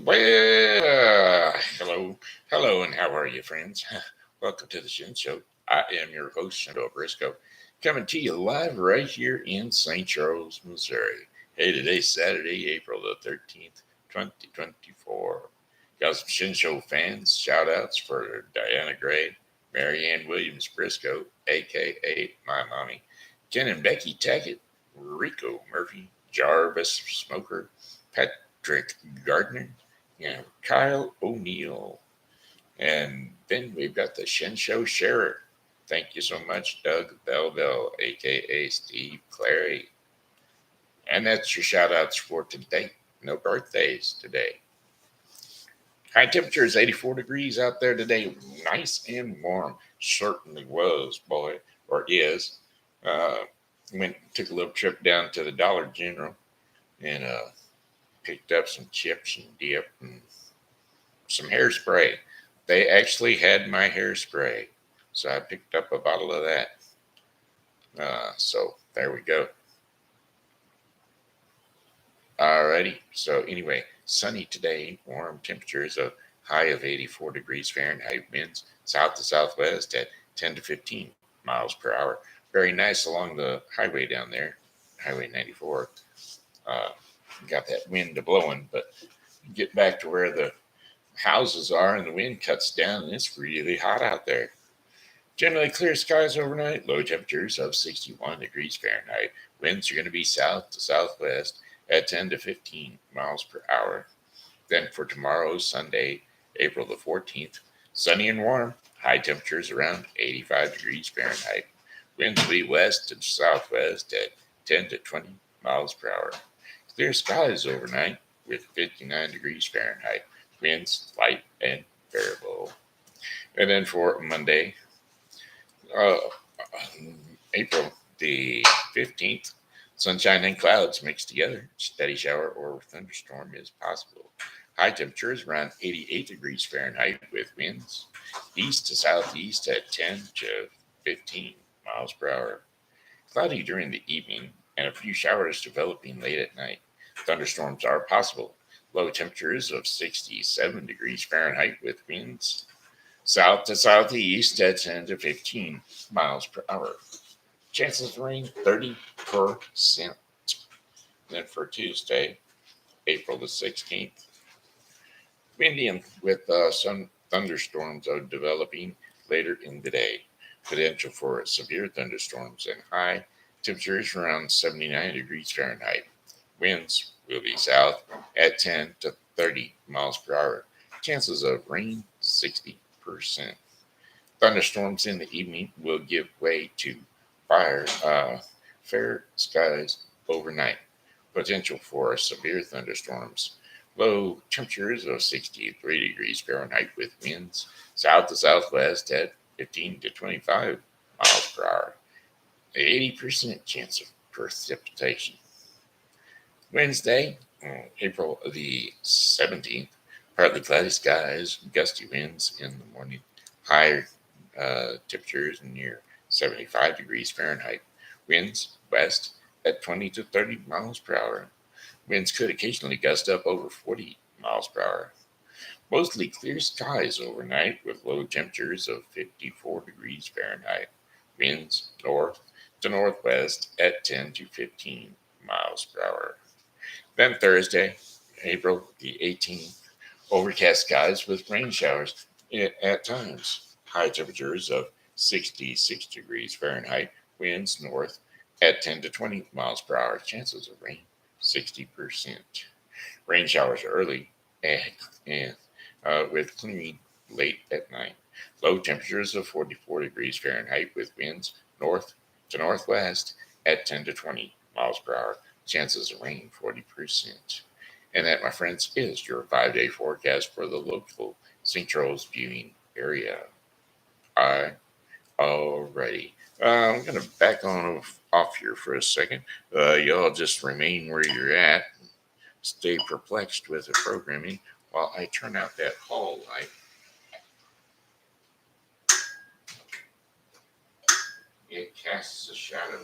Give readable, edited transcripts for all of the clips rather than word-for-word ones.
Well, hello, and how are you, friends? Welcome to the Shen Show. I am your host, Shen Briscoe, coming to you live right here in St. Charles, Missouri. Hey, today's Saturday, April the 13th, 2024. Got some Shen Show fans. Shout outs for Diana Gray, Marianne Williams Briscoe, a.k.a. my mommy, Jen and Becky Tackett, Rico Murphy, Jarvis Smoker, Patrick Gardner, Kyle O'Neill. And then we've got the Shen Show sherer. Thank you so much, Doug Belleville, a.k.a. Steve Clary. And that's your shout outs for today. No birthdays today. High temperature is 84 degrees out there today. Nice and warm. Certainly was, boy, or is. Uh, took a little trip down to the Dollar General and picked up some chips and dip and some hairspray. They actually had my hairspray, so I picked up a bottle of that. So there we go. Alrighty. So anyway, sunny today, warm temperatures, a high of 84 degrees Fahrenheit, winds south to southwest at 10 to 15 miles per hour. Very nice along the highway down there, Highway 94. Uh, got that wind blowing, but get back to where the houses are and the wind cuts down and it's really hot out there. Generally clear skies overnight, low temperatures of 61 degrees Fahrenheit. Winds are going to be south to southwest at 10 to 15 miles per hour. Then for tomorrow, Sunday, April the 14th, sunny and warm, high temperatures around 85 degrees Fahrenheit. Winds will be west to southwest at 10 to 20 miles per hour. Clear skies overnight with 59 degrees Fahrenheit. Winds light and variable. And then for Monday, uh, April the 15th, sunshine and clouds mixed together. Steady shower or thunderstorm is possible. High temperatures around 88 degrees Fahrenheit with winds east to southeast at 10 to 15 miles per hour. Cloudy during the evening and a few showers developing late at night. Thunderstorms are possible. Low temperatures of 67 degrees Fahrenheit with winds south to southeast at 10 to 15 miles per hour. Chances of rain 30%. Then for Tuesday, April the 16th, windy and with some thunderstorms are developing later in the day. Potential for severe thunderstorms and high temperatures around 79 degrees Fahrenheit. Winds will be south at 10 to 30 miles per hour. Chances of rain 60%. Thunderstorms in the evening will give way to fair skies overnight. Potential for severe thunderstorms. Low temperatures of 63 degrees Fahrenheit with winds south to southwest at 15 to 25 miles per hour. 80% chance of precipitation. Wednesday, April the 17th, partly cloudy skies, gusty winds in the morning. Higher temperatures near 75 degrees Fahrenheit. Winds west at 20 to 30 miles per hour. Winds could occasionally gust up over 40 miles per hour. Mostly clear skies overnight with low temperatures of 54 degrees Fahrenheit. Winds north to northwest at 10 to 15 miles per hour. Then Thursday, April the 18th, overcast skies with rain showers at times. High temperatures of 66 degrees Fahrenheit. Winds north at 10 to 20 miles per hour. Chances of rain 60%. Rain showers early and with clearing late at night. Low temperatures of 44 degrees Fahrenheit with winds north to northwest at 10 to 20 miles per hour. Chances of rain 40%. And that, my friends, is your 5 day forecast for the local St. Charles viewing area. Alrighty. I'm going to back on off here for a second. Y'all just remain where you're at. Stay perplexed with the programming while I turn out that hall light. It casts a shadow.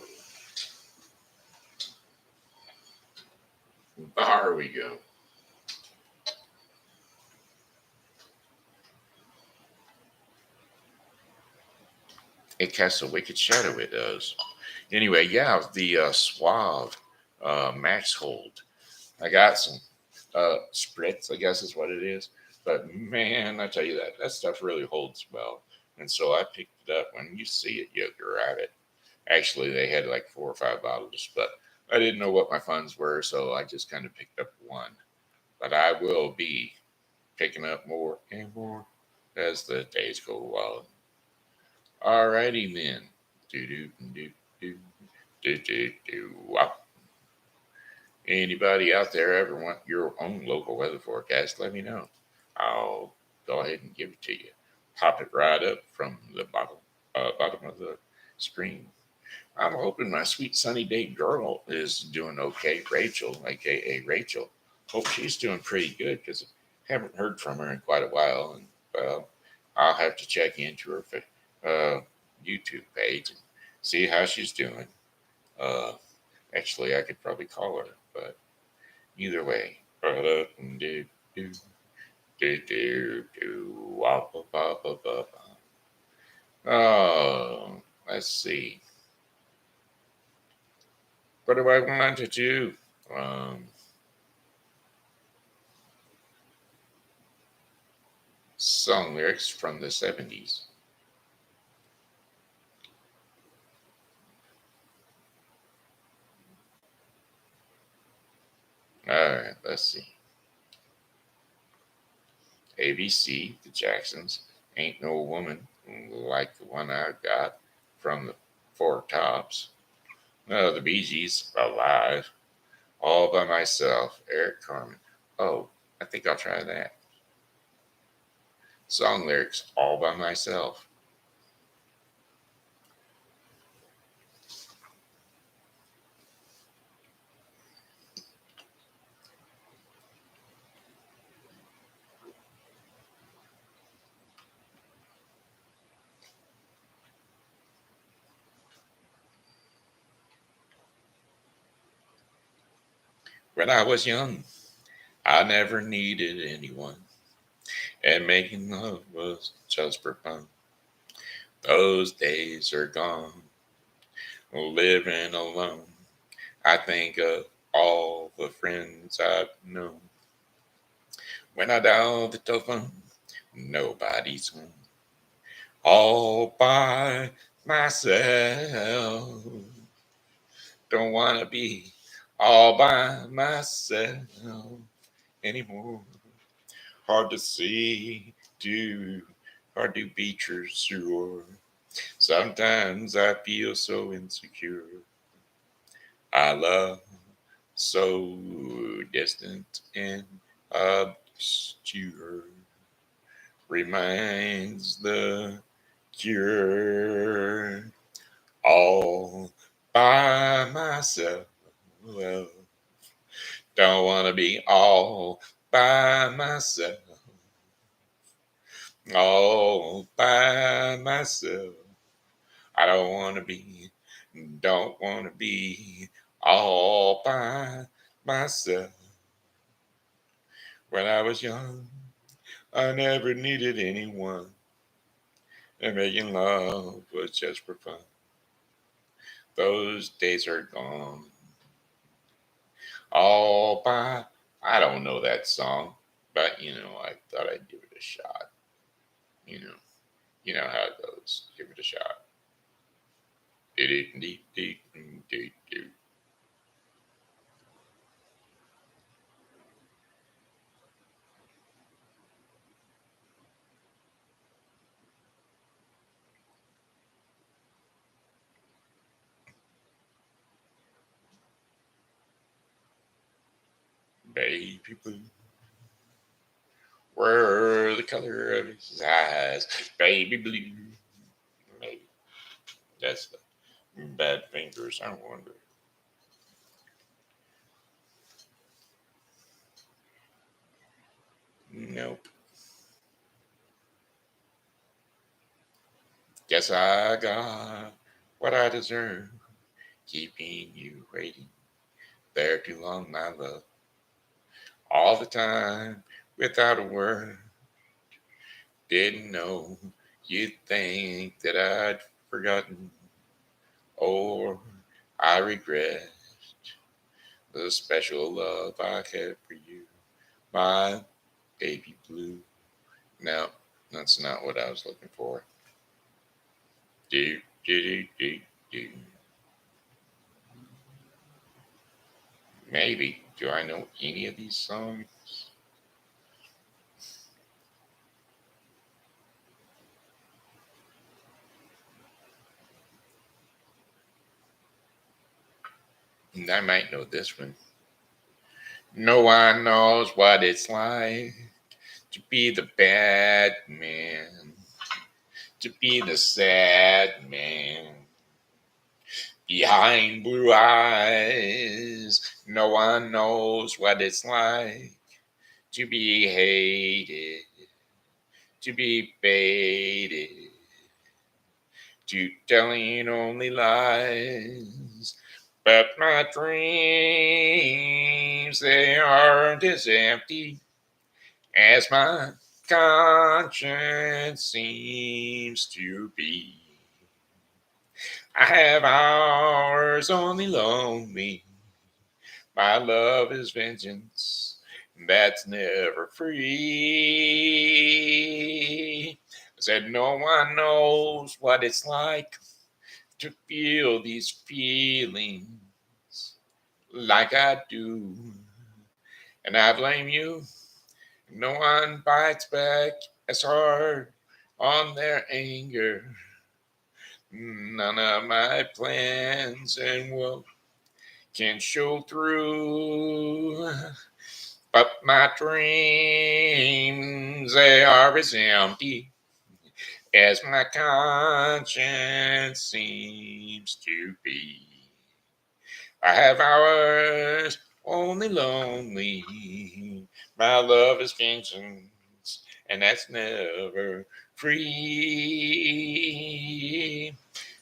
There we go. It casts a wicked shadow. It does. Anyway, yeah, the Suave Max Hold. I got some spritz, I guess is what it is. But man, I tell you that stuff really holds well. And so I picked it up. When you see it, you grab it. Actually, they had like 4 or 5 bottles, but I didn't know what my funds were, so I just kind of picked up one. But I will be picking up more and more as the days go on. Alrighty then. Do do do do do do do. Wow. Anybody out there ever want your own local weather forecast? Let me know. I'll go ahead and give it to you. Pop it right up from the bottom of the screen. I'm hoping my sweet sunny day girl is doing okay. Rachel, a.k.a. Rachel. Hope she's doing pretty good because I haven't heard from her in quite a while. And, well, I'll have to check into her uh, YouTube page and see how she's doing. Uh, Actually, I could probably call her, but either way. Do, do, Oh, let's see. What do I want to do? Um, Song lyrics from the 70s. All right, let's see. ABC, the Jacksons, Ain't No Woman Like the One I Got from the Four Tops. No, the Bee Gees, Alive, All by Myself, Eric Carmen. Oh, I think I'll try that. Song lyrics, All by Myself. When I was young, I never needed anyone, and making love was just for fun. Those days are gone, living alone. I think of all the friends I've known. When I dial the telephone, nobody's home. All by myself. Don't want to be all by myself anymore. Hard to see, hard to be true, sure. Sometimes I feel so insecure. I love so distant and obscure. Reminds the cure all by myself. Well, don't want to be all by myself, all by myself. I don't want to be all by myself. When I was young, I never needed anyone, and making love was just for fun. Those days are gone. All by, I don't know that song, but I thought I'd give it a shot. You know, you know how it goes. Give it a shot. Baby blue, where the color of his eyes, baby blue. Maybe that's the bad fingers. I wonder. Nope. Guess I got what I deserve. Keeping you waiting there too long, my love. All the time without a word. Didn't know you'd think that I'd forgotten, or I regret the special love I had for you, my baby blue. No, that's not what I was looking for. Do, do, do, do, do. Maybe. Do I know any of these songs? I might know this one. No one knows what it's like to be the bad man, to be the sad man behind blue eyes. No one knows what it's like to be hated, to be baited, to telling only lies. But my dreams, they aren't as empty as my conscience seems to be. I have hours only lonely. My love is vengeance that's never free. I said, no one knows what it's like to feel these feelings like I do. And I blame you. No one bites back as hard on their anger. None of my plans and will can show through. But my dreams, they are as empty as my conscience seems to be. I have hours only lonely. My love is vengeance, and that's never free.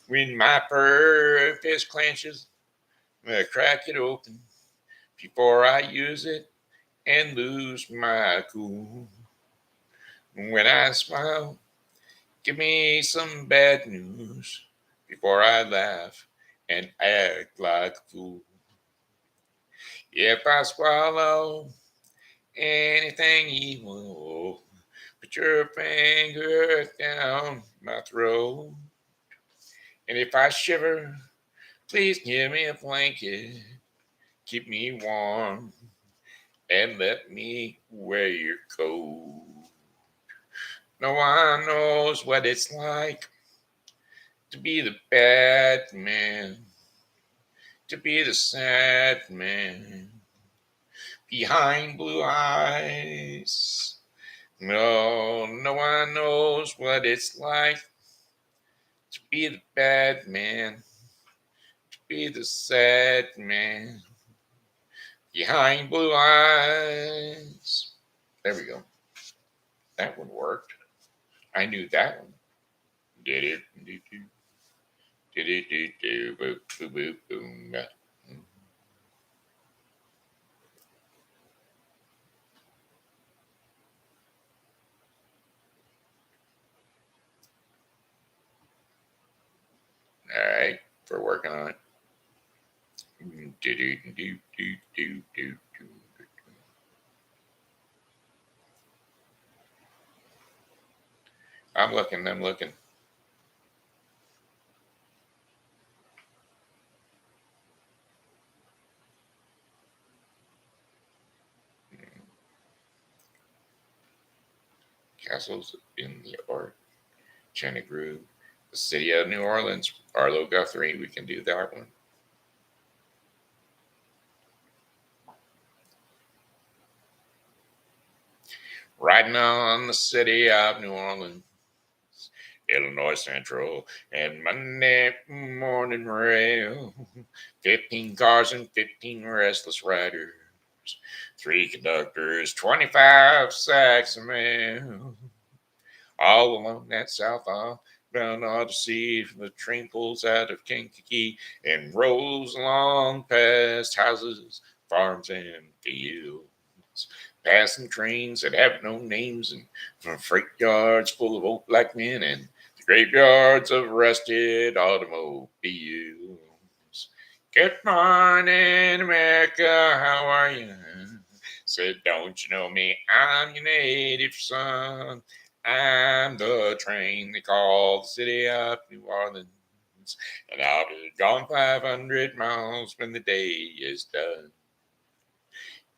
When my purpose clenches, I crack it open before I use it and lose my cool. When I smile, give me some bad news before I laugh and act like a fool. If I swallow anything evil, put your finger down my throat. And if I shiver, please give me a blanket, keep me warm, and let me wear your coat. No one knows what it's like to be the bad man, to be the sad man behind blue eyes. No, no one knows what it's like to be the bad man, to be the sad man behind blue eyes. There we go. That one worked. I knew that one. Did it? Did it? Did it? Did it? Boop, boop, boop, boom. All right, for working on it. Do, do, do, do, do, do, do. I'm looking. I'm looking. Castles in the Art, China Groove, the City of New Orleans, Arlo Guthrie. We can do that one. Riding on the City of New Orleans, Illinois Central, and Monday morning rail. 15 cars and 15 restless riders. 3 conductors, 25 sacks of mail. All along that south bound Odyssey, the train pulls out of Kankakee and rolls along past houses, farms, and fields. Passing trains that have no names and from freight yards full of old black men and the Graveyards of rusted automobiles. Good morning, America, how are you? Said, don't you know me? I'm your native son. I'm the train they call the city of New Orleans. And I'll be gone 500 miles when the day is done.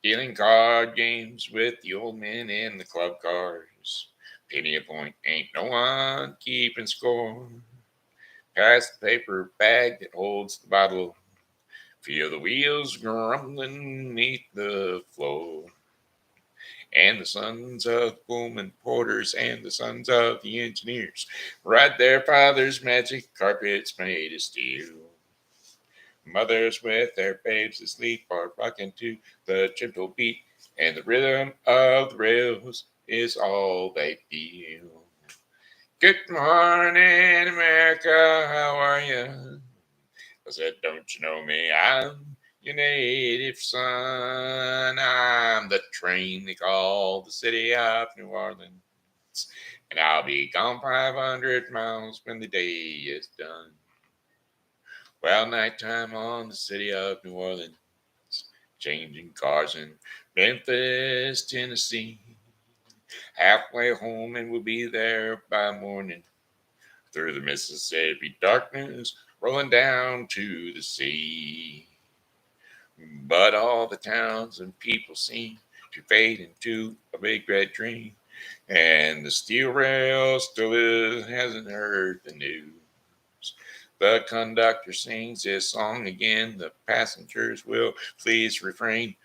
Dealing card games with the old men in the club cars. Penny a point, ain't no one keeping score. Pass the paper bag that holds the bottle. Feel the wheels grumbling neath the floor. And the sons of Pullman porters and the sons of the engineers ride their father's magic carpets made of steel. Mothers with their babes asleep are rocking to the gentle beat, and the rhythm of the rails is all they feel. Good morning, America, how are you? I said, don't you know me? I'm your native son. I'm the train they call the city of New Orleans. And I'll be gone 500 miles when the day is done. Well, nighttime on the city of New Orleans. Changing cars in Memphis, Tennessee. Halfway home and we'll be there by morning. Through the Mississippi darkness, rolling down to the sea. But all the towns and people seem to fade into a big red dream. And the steel rail still hasn't heard the news. The conductor sings his song again. The passengers will please refrain.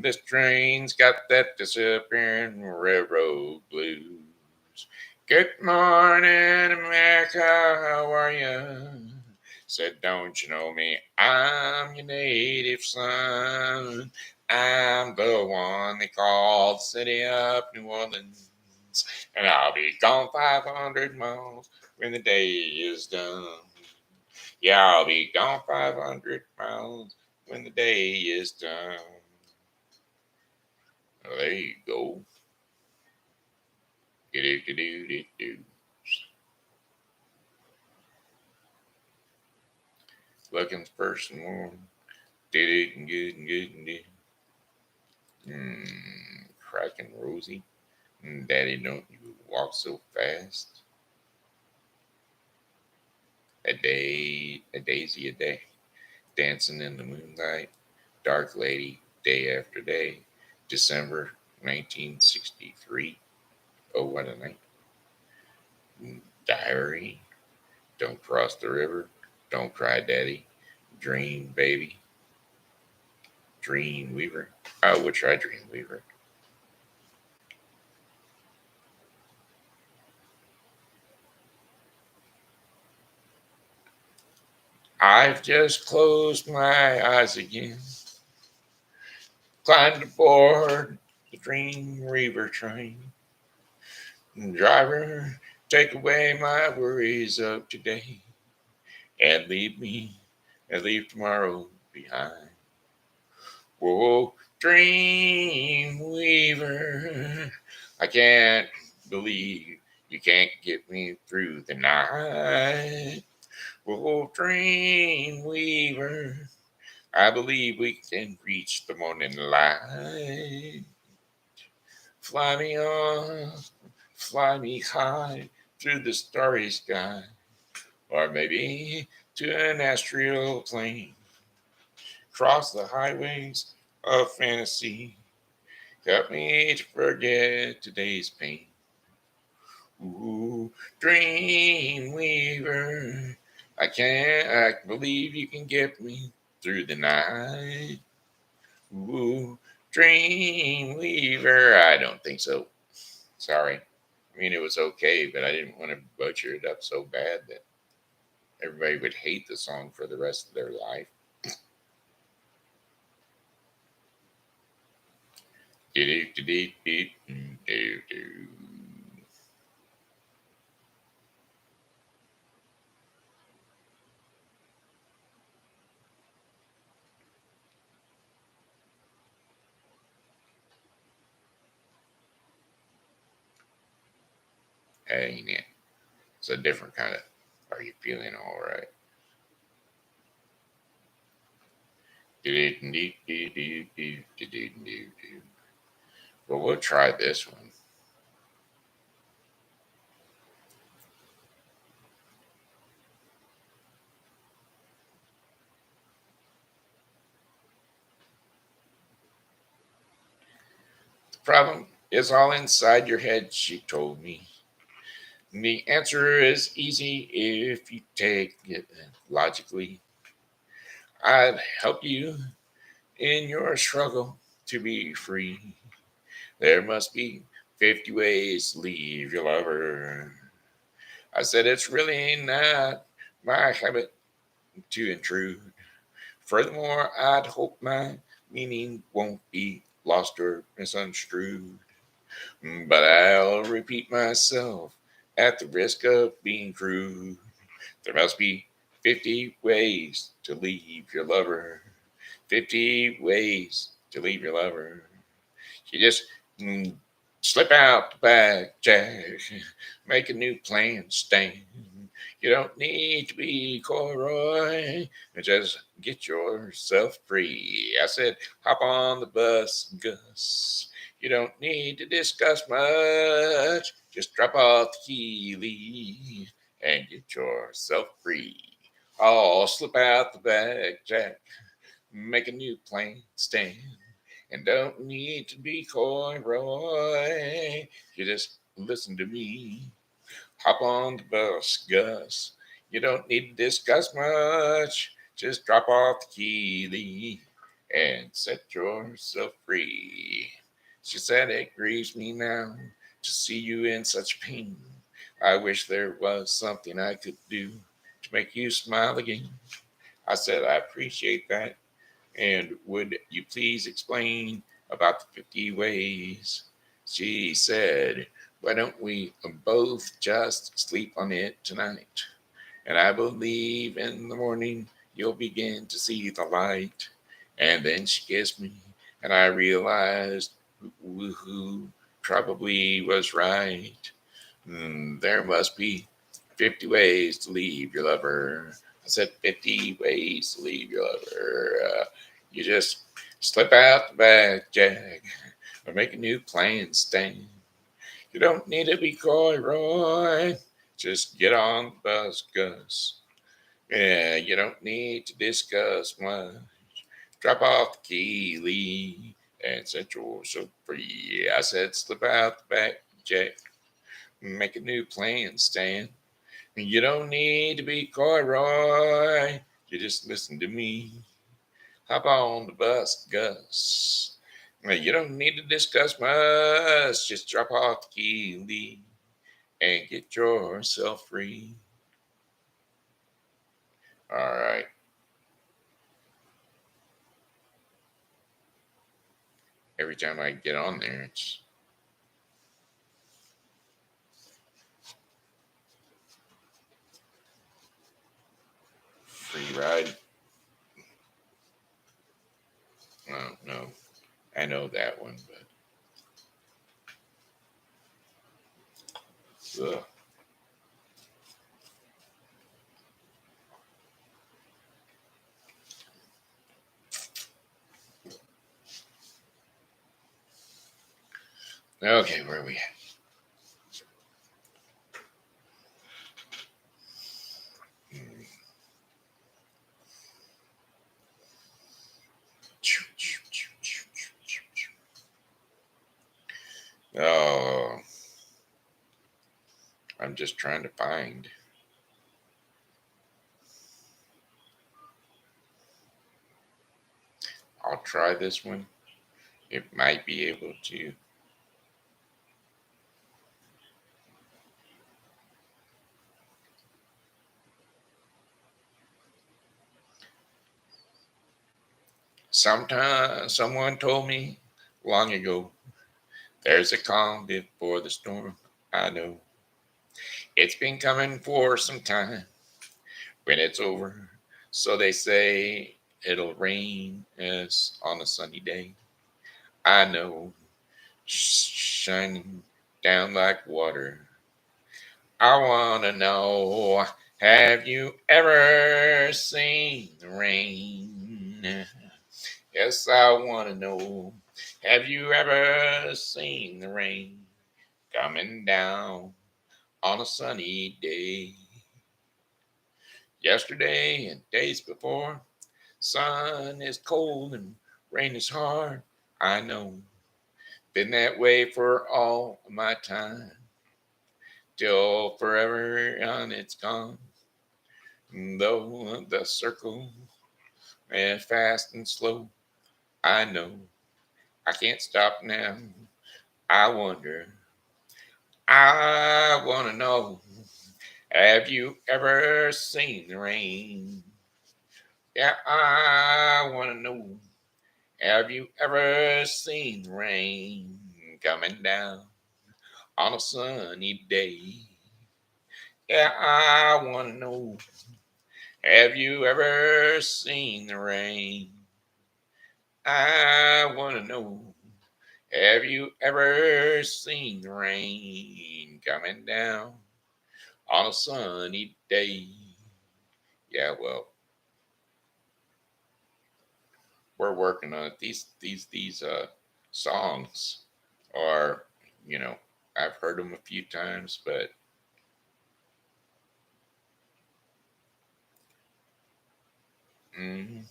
This train's got that disappearing railroad blues. Good morning, America. How are you? Said, don't you know me? I'm your native son. I'm the one they call the city of New Orleans. And I'll be gone 500 miles when the day is done. Yeah, I'll be gone 500 miles when the day is done. Well, there you go. Do-do-do-do-do-do. Looking first and warm. Did it and good and good and good. Cracking rosy. Daddy, don't you walk so fast. A daisy a day. Dancing in the moonlight. Dark lady, day after day. December 1963. Oh, what a night. Diary. Don't cross the river. Don't cry, daddy. Dream, baby. Dream weaver. I will try dream weaver. I've just closed my eyes again. Climbed aboard the dream weaver train. Driver, take away my worries of today and leave me and leave tomorrow behind. Whoa, dream weaver, I can't believe you can't get me through the night. Whoa, dream weaver, I believe we can reach the morning light. Fly me on, fly me high through the starry sky, or maybe to an astral plane. Cross the highways of fantasy. Help me to forget today's pain. Ooh, dream weaver, I believe you can get me through the night. Ooh, dream weaver, I don't think so. Sorry. I mean, it was okay, but I didn't want to butcher it up so bad that everybody would hate the song for the rest of their life. Do-do-do-do-do-do-do. Ain't it? It's a different kind of, are you feeling all right? Well, we'll try this one. The problem is all inside your head, she told me. The answer is easy if you take it logically. I'd help you in your struggle to be free. There must be 50 ways to leave your lover. I said it's really not my habit to intrude. Furthermore, I'd hope my meaning won't be lost or misconstrued. But I'll repeat myself at the risk of being crude. There must be 50 ways to leave your lover. 50 ways to leave your lover. You just mm, slip out the back, Jack. Make a new plan, Stan. You don't need to be coy, Roy. Just get yourself free. I said, hop on the bus, Gus. You don't need to discuss much. Just drop off the key, leave, and get yourself free. Oh, slip out the back, Jack. Make a new plan, Stan. And don't need to be coy, Roy. You just listen to me. Hop on the bus, Gus. You don't need to discuss much. Just drop off the key, Lee, and set yourself free. She said, it grieves me now to see you in such pain. I wish there was something I could do to make you smile again. I said, I appreciate that. And would you please explain about the 50 ways? She said, why don't we both just sleep on it tonight? And I believe in the morning you'll begin to see the light. And then she kissed me, and I realized who probably was right. There must be 50 ways to leave your lover. I said 50 ways to leave your lover. You just slip out the back, Jack, or make a new plan, Stan. You don't need to be coy, Roy. Just get on the bus, Gus. Yeah, you don't need to discuss much. Drop off the key, Lee, and set yourself free. I said slip out the back, Jack. Make a new plan, Stan. You don't need to be coy, Roy. You just listen to me. Hop on the bus, Gus. You don't need to discuss much. Just drop off the key, Lee, and get yourself free. All right. Every time I get on there, it's free ride. Oh, no. I know that one, but ugh. Okay, where are we at? Oh, I'm just trying to find. I'll try this one. It might be able to. Someone told me long ago, there's a calm before the storm. I know it's been coming for some time. When it's over, so they say it'll rain as on a sunny day. I know, shining down like water. I want to know, have you ever seen the rain? Yes, I want to know, have you ever seen the rain coming down on a sunny day? Yesterday and days before, sun is cold and rain is hard. I know, been that way for all of my time, till forever and it's gone. Though the circle is fast and slow, I know I can't stop now. I wonder, I want to know, have you ever seen the rain? Yeah, I want to know, have you ever seen the rain coming down on a sunny day? Yeah, I want to know, have you ever seen the rain? I want to know, have you ever seen the rain coming down on a sunny day? Yeah, well, we're working on it. These songs are, you know, I've heard them a few times, but mm-hmm.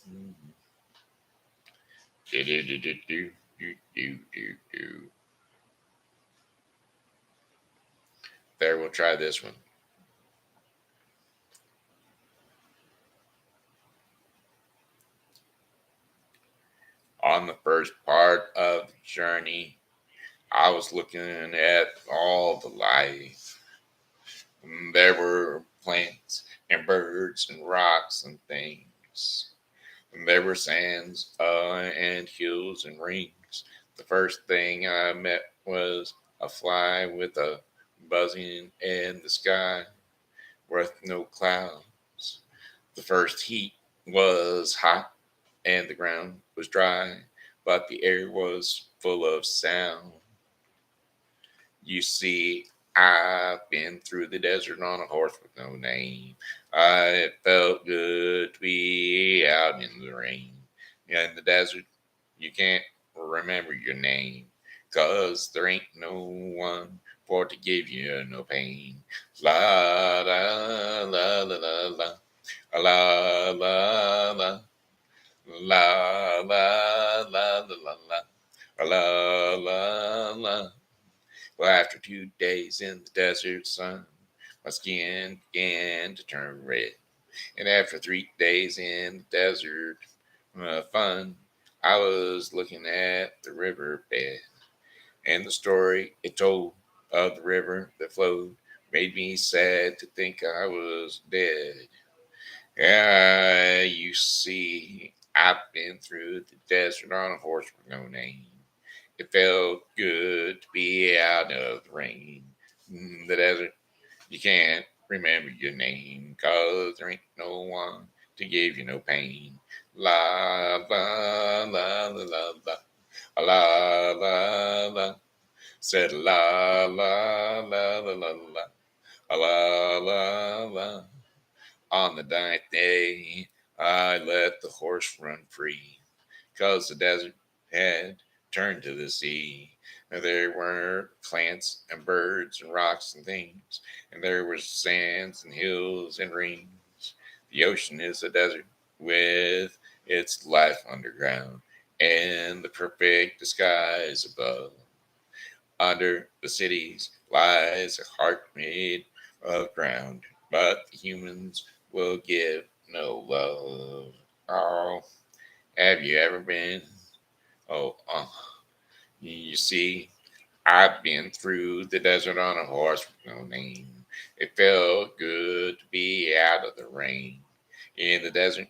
do, do, do, do, do, do, do, do. There, we'll try this one. On the first part of the journey, I was looking at all the life. There were plants and birds and rocks and things. And there were sands and hills and rings. The first thing I met was a fly with a buzzing in the sky with no clouds. The first heat was hot and the ground was dry, but the air was full of sound. You see, I've been through the desert on a horse with no name. It felt good to be out in the rain. In the desert, you can't remember your name, 'cause there ain't no one for to give you no pain. La la la la la la la la la la la la la la la la. Well, after 2 days in the desert sun, my skin began to turn red. And after 3 days in the desert fun, I was looking at the riverbed. And the story it told of the river that flowed made me sad to think I was dead. Yeah, you see, I've been through the desert on a horse with no name. It felt good to be out of the rain. The desert, you can't remember your name, 'cause there ain't no one to give you no pain. La la la la la la la la la. Said la la la la la la la la la. On the ninth day, I let the horse run free, 'cause the desert had turned to the sea. And there were plants and birds and rocks and things, and there were sands and hills and rings. The ocean is a desert with its life underground and the perfect skies above. Under the cities lies a heart made of ground, but the humans will give no love. Oh, have you ever been? Oh, you see, I've been through the desert on a horse with no name. It felt good to be out of the rain. In the desert,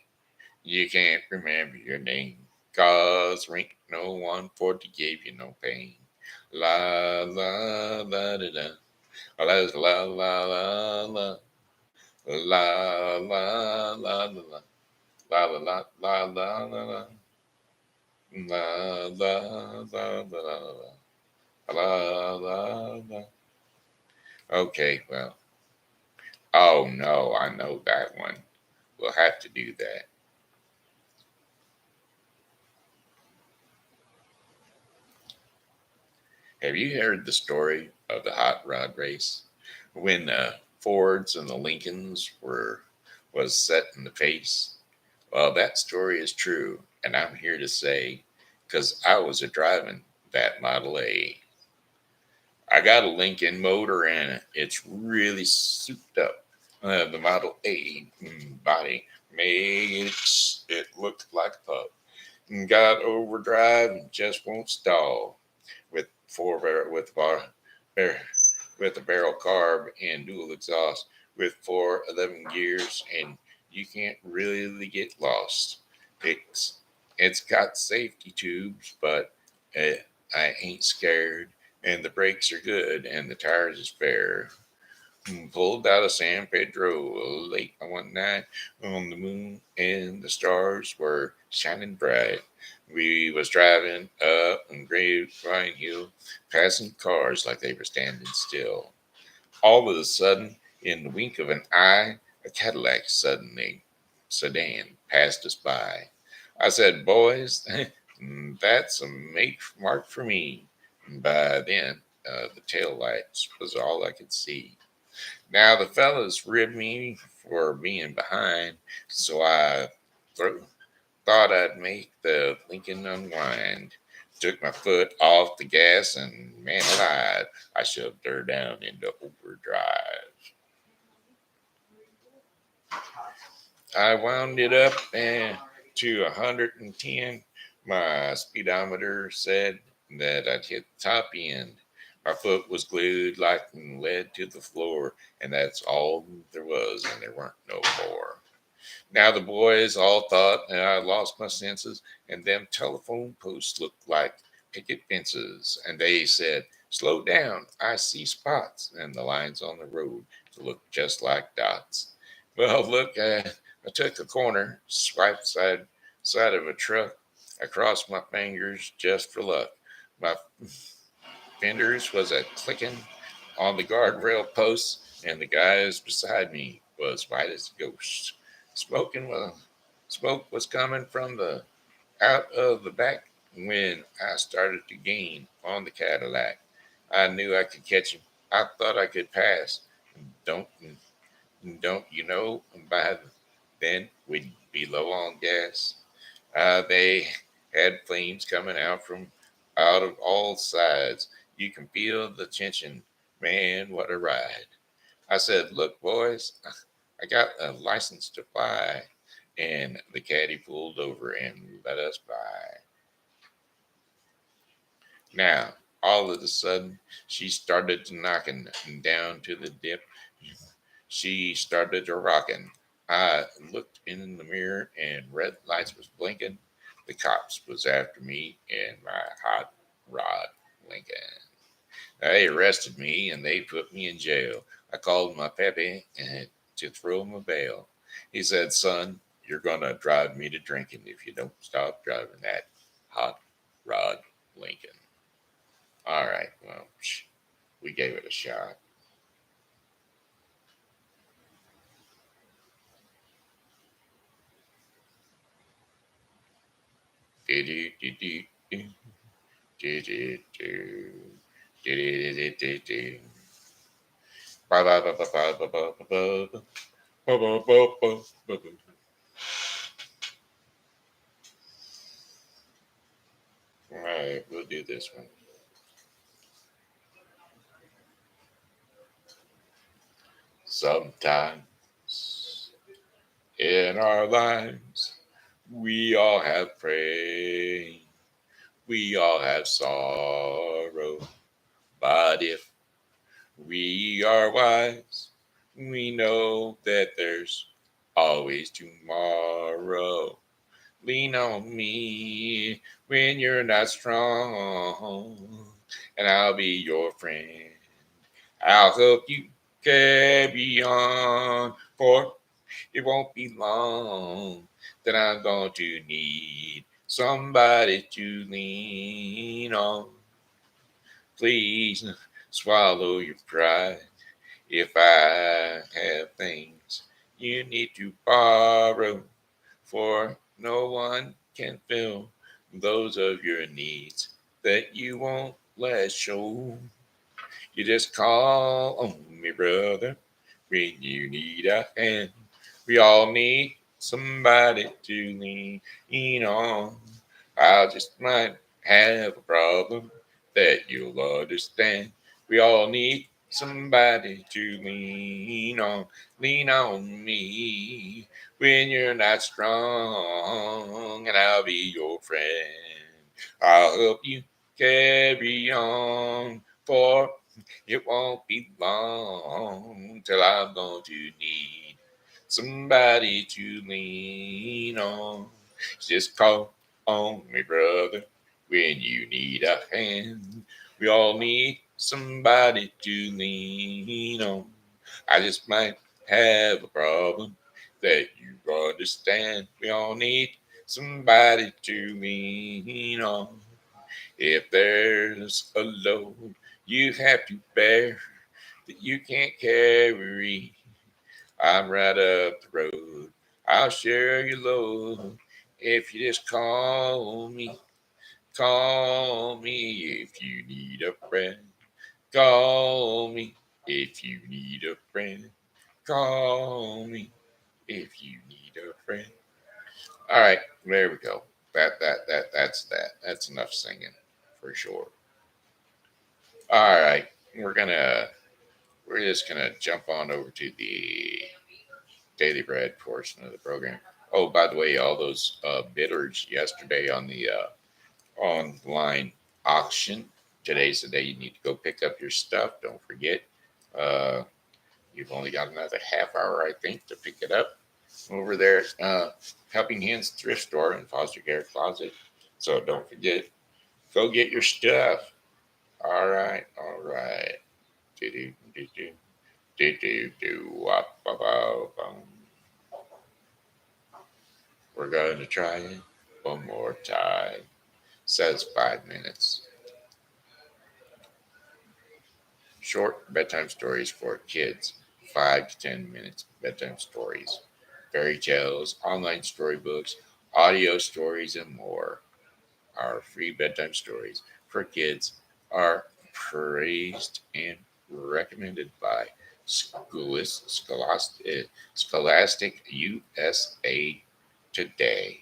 you can't remember your name, 'cause there ain't no one for to give you no pain. La la la da da. La la la la la. La la la la la. La la la la la la la. La la la la la la. La la la. Okay, well. Oh no, I know that one. We'll have to do that. Have you heard the story of the hot rod race? When the Fords and the Lincolns were was set in the face? Well, that story is true, and I'm here to say, because I was a driving that Model A. I got a Lincoln motor in it. It's really souped up. The Model A body makes it look like a pup. Got overdrive and just won't stall. With four barrel with a barrel carb and dual exhaust with 411 gears, and you can't really get lost. It's it's got safety tubes, but uh, I ain't scared, and the brakes are good, and the tires is fair. Pulled out of San Pedro late one night on the moon, and the stars were shining bright. We was driving up on Grapevine Hill, passing cars like they were standing still. All of a sudden, in the wink of an eye, a Cadillac suddenly sedan passed us by. I said, "Boys, that's a make mark for me." And by then, the tail lights was all I could see. Now the fellas ribbed me for being behind, so I thro- thought I'd make the Lincoln unwind. Took my foot off the gas and man alive, I shoved her down into overdrive. I wound it up to 110. My speedometer said that I'd hit the top end. My foot was glued like lead to the floor, and that's all there was, and there weren't no more. Now the boys all thought that I lost my senses, and them telephone posts looked like picket fences. And they said, "Slow down, I see spots," and the lines on the road to look just like dots. Well, look, I took a corner, swiped side of a truck. I crossed my fingers just for luck. My fenders was a clicking on the guardrail posts, and the guys beside me was white as a ghost. Smoking was Smoke was coming from the out of the back when I started to gain on the Cadillac. I knew I could catch him. I thought I could pass. Don't don't you know? By then we'd be low on gas. They had flames coming out of all sides. You can feel the tension. Man, what a ride! I said, "Look, boys, I got a license to fly." And the caddy pulled over and let us by. Now, all of a sudden, she started to knocking down to the dip. She started to rocking. I looked in the mirror and red lights was blinking. The cops was after me in my hot rod Lincoln. They arrested me and they put me in jail. I called my pappy to throw him a bail. He said, "Son, you're going to drive me to drinking if you don't stop driving that hot rod Lincoln." All right, well, we gave it a shot. Do-do-do-do-do. Do-do-do. Do-do-do-do-do. Ba-ba-ba-ba-ba-ba-ba-ba. Ba-ba-ba-ba-ba-ba. All right, we'll do this one. Sometimes in our lives, we all have pain, we all have sorrow. But if we are wise, we know that there's always tomorrow. Lean on me when you're not strong, and I'll be your friend. I'll help you carry on, for it won't be long that I'm going to need somebody to lean on. Please swallow your pride If I have things you need to borrow, for no one can fill those of your needs that you won't let show. You just call on me, brother, when you need a hand. We all need somebody to lean on. I just might have a problem that you'll understand. We all need somebody to lean on. Lean on me when you're not strong, and I'll be your friend. I'll help you carry on, for it won't be long till I'm going to need somebody to lean on. Just call on me, brother, when you need a hand. We all need somebody to lean on. I just might have a problem that you understand. We all need somebody to lean on. If there's a load you have to bear that you can't carry, I'm right up the road. I'll share your load if you just call me. Call me if you need a friend. Call me if you need a friend. Call me if you need a friend. All right, there we go. That's that. That's enough singing for sure. All right, we're just gonna jump on over to the daily bread portion of the program. Oh, by the way, all those bidders yesterday on the online auction. Today's the day you need to go pick up your stuff. Don't forget. Uh, you've only got another half hour, I think, to pick it up over there. Helping Hands Thrift Store and Foster Care Closet. So don't forget. Go get your stuff. All right. All right. Do do do do do do do. Wop, wop, wop, We're going to try it one more time. Says 5 minutes. Short bedtime stories for kids, 5 to 10 minutes bedtime stories, fairy tales, online storybooks, audio stories, and more. Our free bedtime stories for kids are praised and recommended by Scholastic USA Today,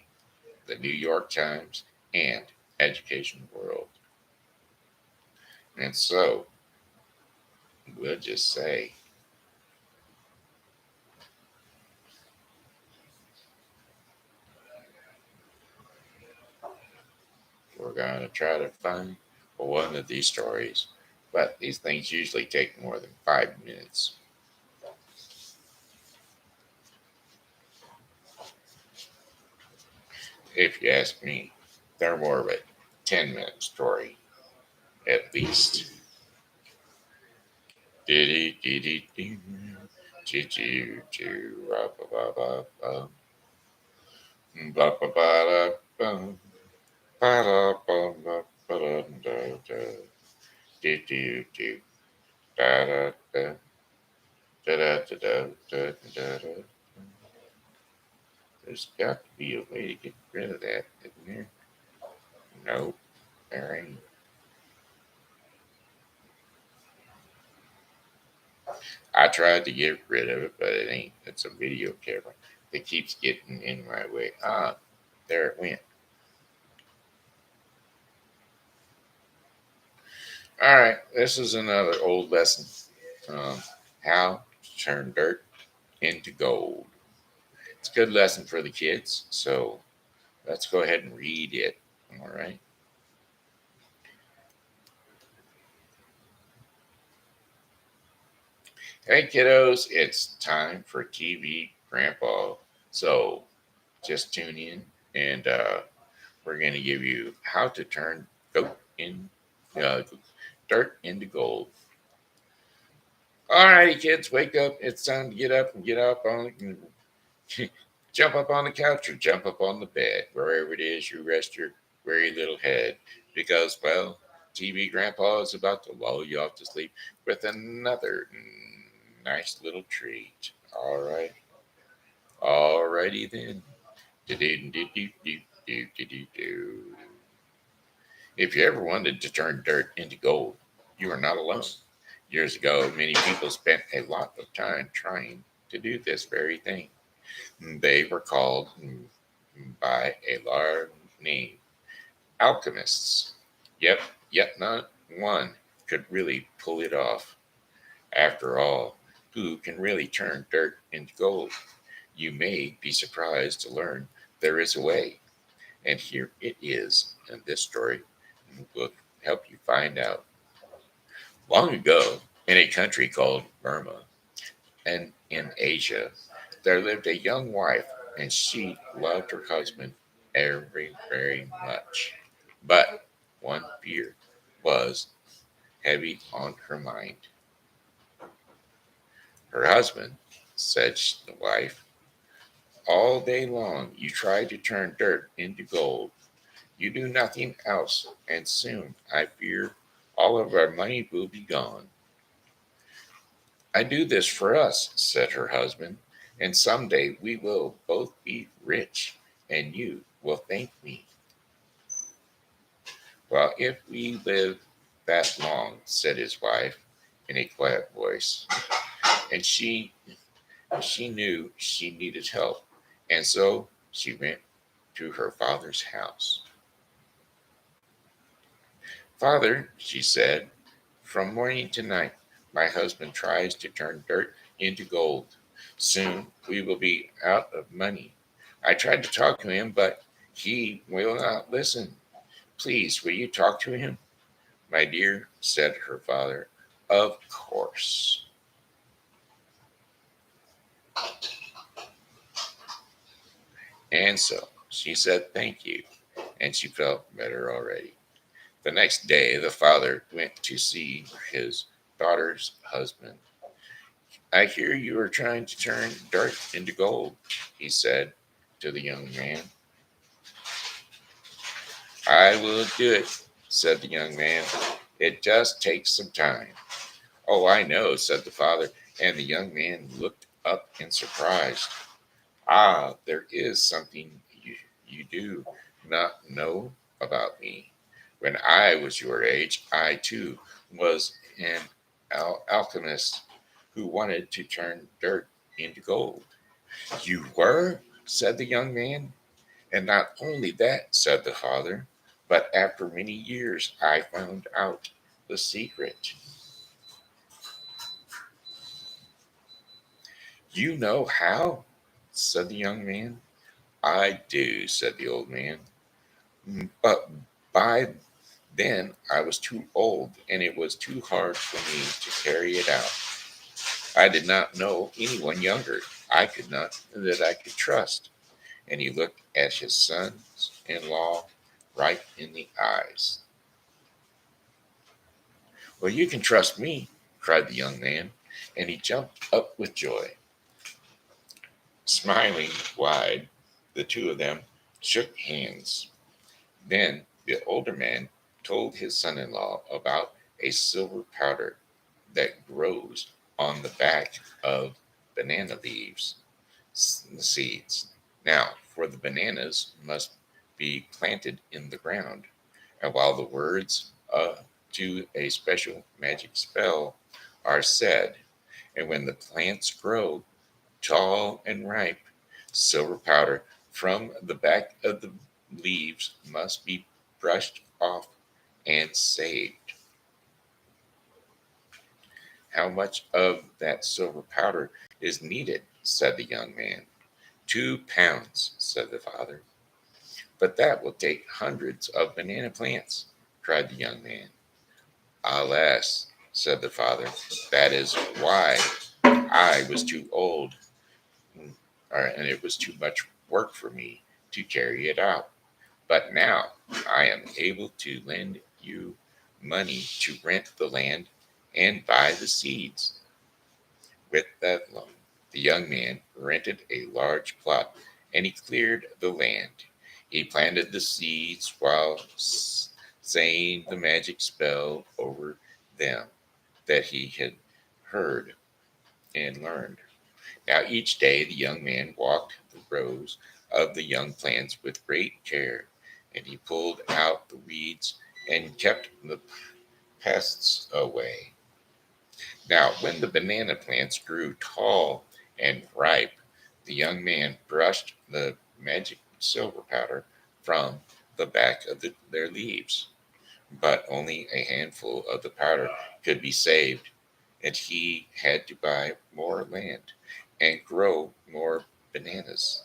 the New York Times, and Education World. And so we'll just say, we're going to try to find one of these stories, but these things usually take more than 5 minutes. If you ask me, they're more of a 10-minute story at least. Diddy diddy doo, choo choo choo, ba ba ba ba ba, ba ba ba da ba, ba da ba ba ba da da da, do do do, da da da, da da da da da da da. There's got to be a way to get rid of that, isn't there? Nope, there ain't. I tried to get rid of it, but it ain't. It's a video camera that keeps getting in my way. Ah, there it went. All right, this is another old lesson. Um, how to turn dirt into gold. It's a good lesson for the kids, so let's go ahead and read it. All right. Hey, kiddos, it's time for TV Grandpa. So just tune in, and we're going to give you how to turn uh, dirt into gold. All righty, kids, wake up. It's time to get up and get up on jump up on the couch or jump up on the bed, wherever it is you rest your weary little head. Because, well, TV Grandpa is about to lull you off to sleep with another Nice little treat. All right. All righty then. Do-do-do-do-do-do-do-do. If you ever wanted to turn dirt into gold, you are not alone. Years ago, many people spent a lot of time trying to do this very thing. They were called by a large name, alchemists. Yep, yet not one could really pull it off. After all, who can really turn dirt into gold? You may be surprised to learn there is a way, and here it is, and this story will help you find out. Long ago, in a country called Burma, and in Asia, there lived a young wife, and she loved her husband very much. But one fear was heavy on her mind. Her husband, said the wife, all day long you try to turn dirt into gold. You do nothing else, and soon I fear all of our money will be gone. I do this for us, said her husband, and someday we will both be rich, and you will thank me. Well, if we live that long, said his wife in a quiet voice, and she knew she needed help, and so she went to her father's house. Father, she said, from morning to night, my husband tries to turn dirt into gold. Soon we will be out of money. I tried to talk to him, but he will not listen. Please, will you talk to him? My dear, said her father, of course. And so she said thank you, and she felt better already. The next day, the father went to see his daughter's husband. I hear you are trying to turn dirt into gold, he said to the young man. I will do it, said the young man. It just takes some time. Oh, I know, said the father, and the young man looked up in surprise. Ah, there is something you do not know about me. When I was your age, I too was an alchemist who wanted to turn dirt into gold. You were? Said the young man. And not only that, said the father, but after many years I found out the secret. You know how? Said the young man. I do, said the old man. But by then I was too old and it was too hard for me to carry it out. I did not know anyone younger. I could not that I could trust. And he looked at his sons in law right in the eyes. Well, you can trust me, cried the young man, and he jumped up with joy. Smiling wide, the two of them shook hands. Then the older man told his son in law about a silver powder that grows on the back of banana leaves, seeds. Now, for the bananas must be planted in the ground, and while the words to a special magic spell are said, and when the plants grow tall and ripe, silver powder from the back of the leaves must be brushed off and saved. How much of that silver powder is needed? Said the young man. 2 pounds, said the father. But that will take hundreds of banana plants, cried the young man. Alas, said the father, that is why I was too old, and it was too much work for me to carry it out. But now I am able to lend you money to rent the land and buy the seeds. With that loan, the young man rented a large plot and he cleared the land. He planted the seeds while saying the magic spell over them that he had heard. and learned. Now each day the young man walked the rows of the young plants with great care, and he pulled out the weeds and kept the pests away. Now, when the banana plants grew tall and ripe, the young man brushed the magic silver powder from the back of their leaves. But only a handful of the powder could be saved, and he had to buy more land and grow more bananas.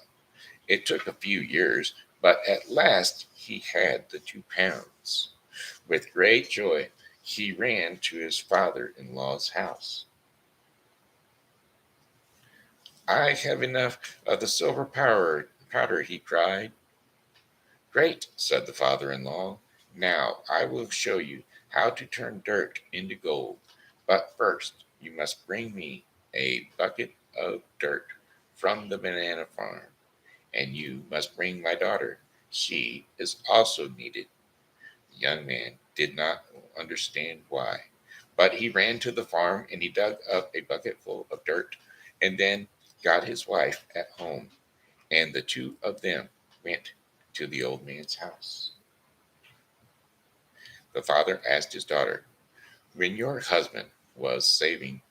It took a few years, but at last he had the 2 pounds. With great joy, he ran to his father in law's house. I have enough of the powder, he cried. Great, said the father in law. Now I will show you how to turn dirt into gold. But first, you must bring me a bucket of dirt from the banana farm, and you must bring my daughter. She is also needed. The young man did not understand why, but he ran to the farm and he dug up a bucket full of dirt and then got his wife at home, and the two of them went to the old man's house. The father asked his daughter, when your husband was saving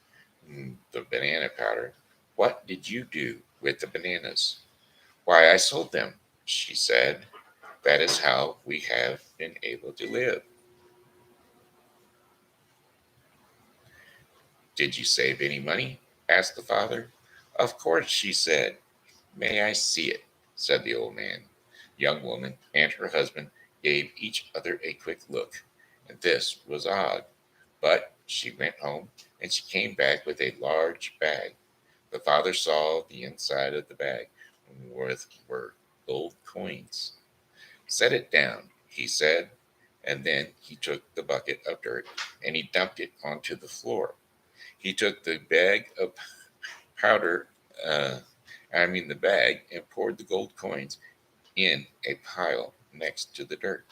the banana powder, what did you do with the bananas? Why, I sold them, she said. That is how we have been able to live. Did you save any money? Asked the father. Of course, she said. May I see it? Said the old man. Young woman and her husband gave each other a quick look, and this was odd. But she went home and she came back with a large bag. The father saw the inside of the bag were gold coins. Set it down, he said, and then he took the bucket of dirt and he dumped it onto the floor. He took the bag of powder, uh, the bag, and poured the gold coins in a pile next to the dirt.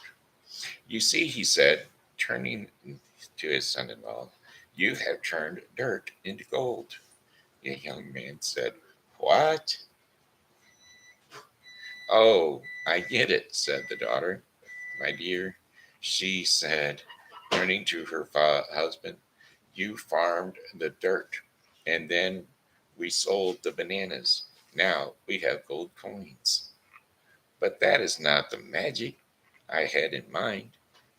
You see, he said, turning to his son in law, you have turned dirt into gold. The young man said, what? Oh, I get it, said the daughter. My dear, she said, turning to her husband, you farmed the dirt, and then we sold the bananas. Now we have gold coins. But that is not the magic I had in mind,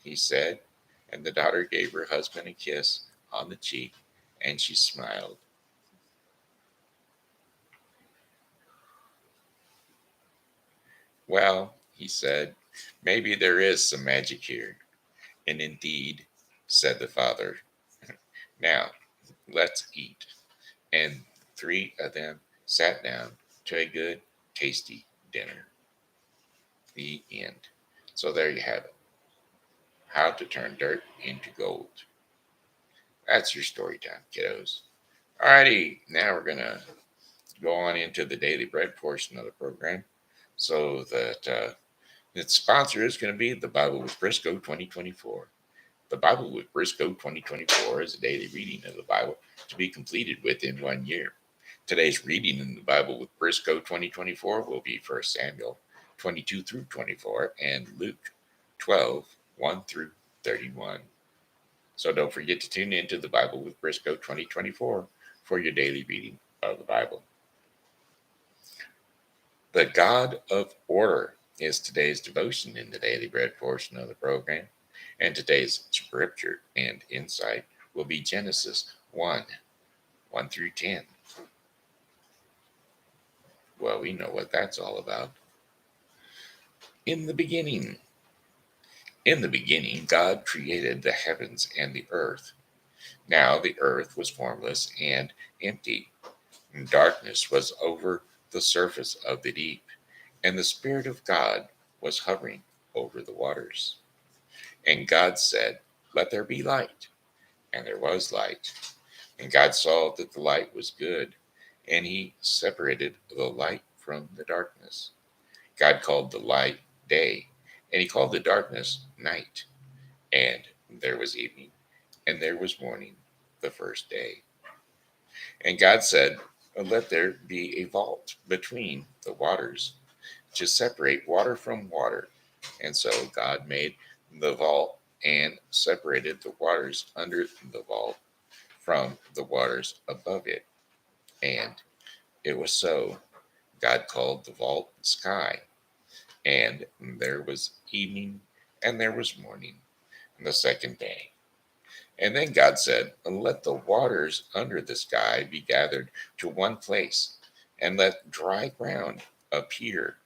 he said, and the daughter gave her husband a kiss on the cheek, and she smiled. Well, he said, maybe there is some magic here. And indeed, said the father, now let's eat. And 3 of them sat down to a good, tasty dinner. The end. So there you have it. How to turn dirt into gold. That's your story time, kiddos. Alrighty, now we're gonna go on into the daily bread portion of the program. So that its sponsor is going to be the Bible with Briscoe 2024. The Bible with Briscoe 2024 is a daily reading of the Bible to be completed within 1 year. Today's reading in the Bible with Briscoe 2024 will be 1 Samuel 22 through 24 and Luke 12, 1 through 31. So don't forget to tune in to the Bible with Briscoe 2024 for your daily reading of the Bible. The God of Order is today's devotion in the daily bread portion of the program. And today's scripture and insight will be Genesis 1, 1 through 10. Well, we know what that's all about. In the beginning. In the beginning, God created the heavens and the earth. Now the earth was formless and empty. And darkness was over the surface of the deep, and the Spirit of God was hovering over the waters. And God said, let there be light. And there was light. And God saw that the light was good, and he separated the light from the darkness. God called the light day, and he called the darkness night. And there was evening, and there was morning, the first day. And God said, let there be a vault between the waters to separate water from water. And so God made the vault and separated the waters under the vault from the waters above it. And it was so. God called the vault sky. And there was evening and there was morning the second day. And then God said, let the waters under the sky be gathered to one place, and let dry ground appear.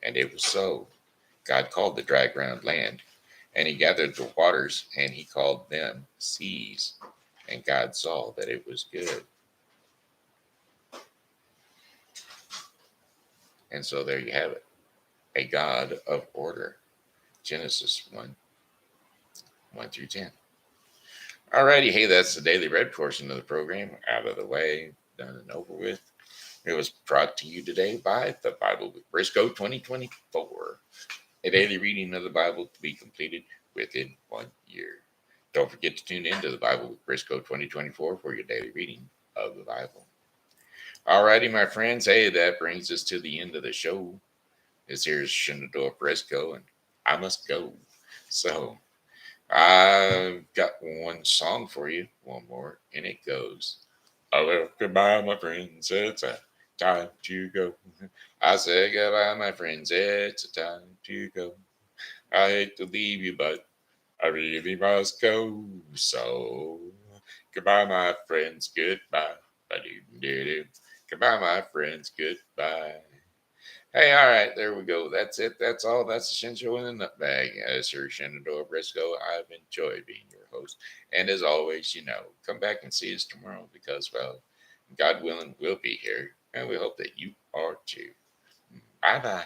And it was so. God called the dry ground land, and he gathered the waters, and he called them seas. And God saw that it was good. And so there you have it, a God of order. Genesis 1 1 through 10. Alrighty, hey, that's the daily read portion of the program out of the way, done and over with. It was brought to you today by the Bible with Briscoe 2024, a daily reading of the Bible to be completed within 1 year. Don't forget to tune in to the Bible with Briscoe 2024 for your daily reading of the Bible. Alrighty, my friends, hey, that brings us to the end of the show. This here's Shenandoah Briscoe, and I must go. So, I've got one song for you, one more, and it goes, I left goodbye, my friends, it's a time to go. I say goodbye, my friends, it's a time to go. I hate to leave you, but I really must go. So, goodbye, my friends, goodbye. Ba-do-do-do. Goodbye, my friends, goodbye. Hey, all right, there we go. That's it. That's all. That's the Shen Show in a nutbag. Sir Shenandoah Briscoe, I've enjoyed being your host. And as always, come back and see us tomorrow because, well, God willing, we'll be here. And we hope that you are too. Bye bye.